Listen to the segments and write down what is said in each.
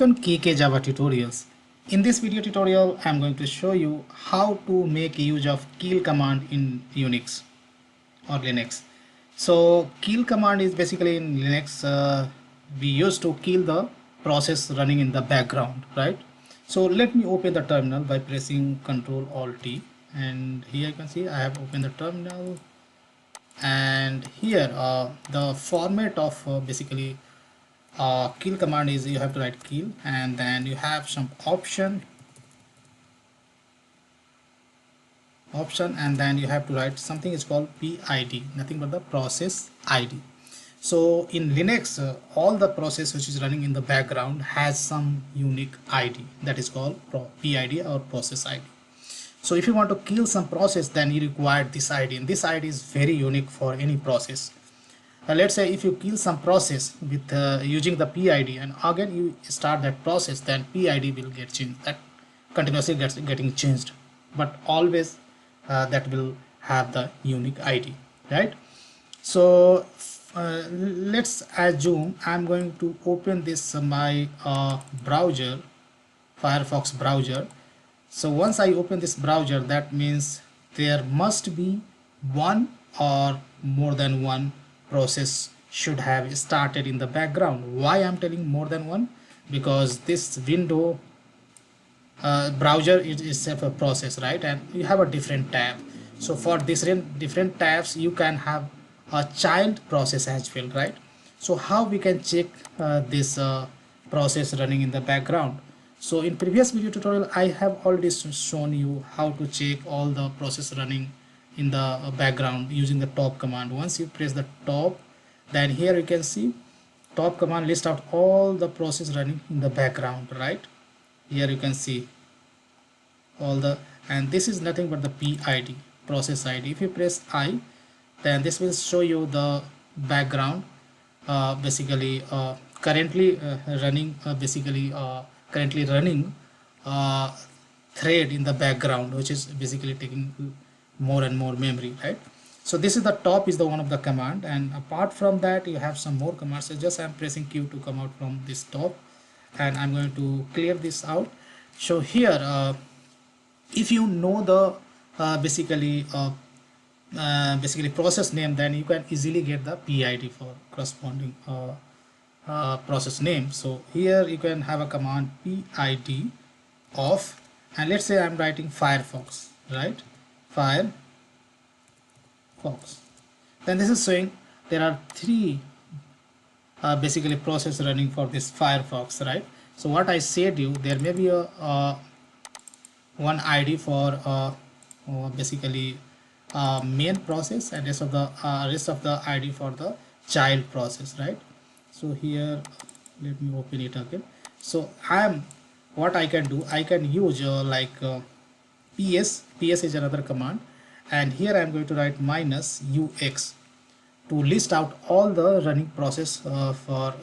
Welcome KK Java Tutorials. In this video tutorial, I'm going to show you how to make use of kill command in Unix or Linux. So kill command is basically in Linux, we used to kill the process running in the background, right? So let me open the terminal by pressing Ctrl Alt T, and here you can see I have opened the terminal, and here the format of basically kill command is you have to write kill, and then you have some option, and then you have to write something is called PID, nothing but the process ID. So in Linux, all the process which is running in the background has some unique ID that is called PID or process ID. So if you want to kill some process, then you require this ID, and this ID is very unique for any process. Let's say if you kill some process with using the PID, and again you start that process, then PID will get changed, that continuously getting changed, but always that will have the unique ID, right? So let's assume I'm going to open this my browser, Firefox browser. So once I open this browser, that means there must be one or more than one process should have started in the background. Why I'm telling more than one? Because this window browser is itself a process, right? And you have a different tab. So for different tabs, you can have a child process as well, right? So how we can check this process running in the background? So in previous video tutorial, I have already shown you how to check all the process running in the background using the top command. Once you press the top, then here you can see top command list out all the process running in the background, right? Here you can see all the, and this is nothing but the PID, process ID. If you press I, then this will show you the background basically currently running currently running thread in the background, which is basically taking more and more memory, right? So this is the top is the one of the command, and apart from that you have some more commands. So just I'm pressing Q to come out from this top, and I'm going to clear this out. So here if you know the basically process name, then you can easily get the PID for corresponding process name. So here you can have a command PID of, and let's say I'm writing Firefox, right? Firefox. Then this is showing there are three basically process running for this Firefox, right? So what I said you, there may be a one ID for basically main process, and rest of the ID for the child process, right? So here let me open it again. So what I can do, I can use PS is another command, and here I'm going to write -UX to list out all the running process for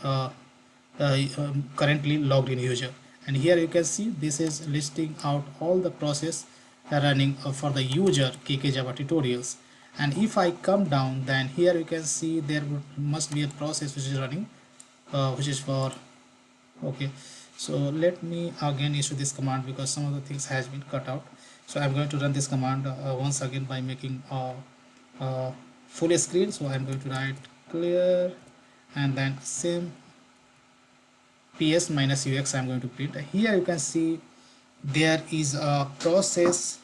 currently logged in user. And here you can see this is listing out all the process running for the user KK Java Tutorials. And if I come down, then here you can see there must be a process which is running which is for, okay, so let me again issue this command because some of the things has been cut out. So I'm going to run this command once again by making full screen. So I'm going to write clear, and then same PS -UX I'm going to print. Here you can see there is a process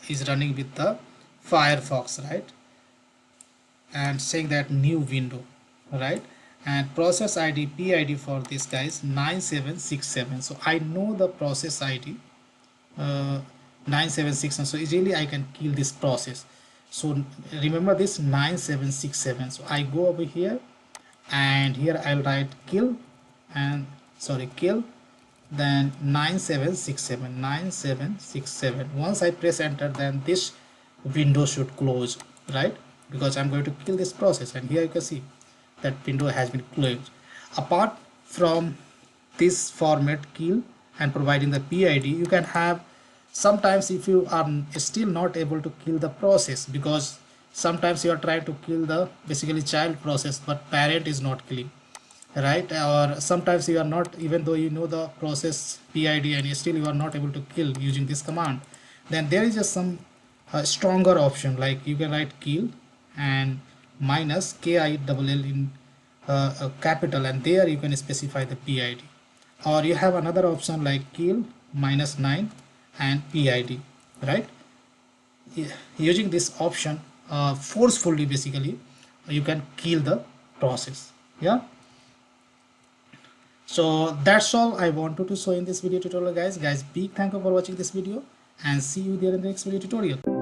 is running with the Firefox, right? And saying that new window, right? And process ID PID for this guy is 9767. So I know the process ID 9767, so easily I can kill this process. So remember this 9767. So I go over here, and here I'll write kill, and kill, then 9767. Once I press enter, then this window should close, right? Because I'm going to kill this process, and here you can see that window has been closed. Apart from this format kill and providing the PID, you can have sometimes if you are still not able to kill the process, because sometimes you are trying to kill the basically child process but parent is not killing, right? Or sometimes you are not, even though you know the process PID and still you are not able to kill using this command, then there is just some stronger option, like you can write kill and minus KILL in capital, and there you can specify the PID. Or you have another option like kill minus 9 and PID, right? Using this option forcefully, basically you can kill the process. Yeah, so that's all I wanted to show in this video tutorial, guys. Big thank you for watching this video, and see you there in the next video tutorial.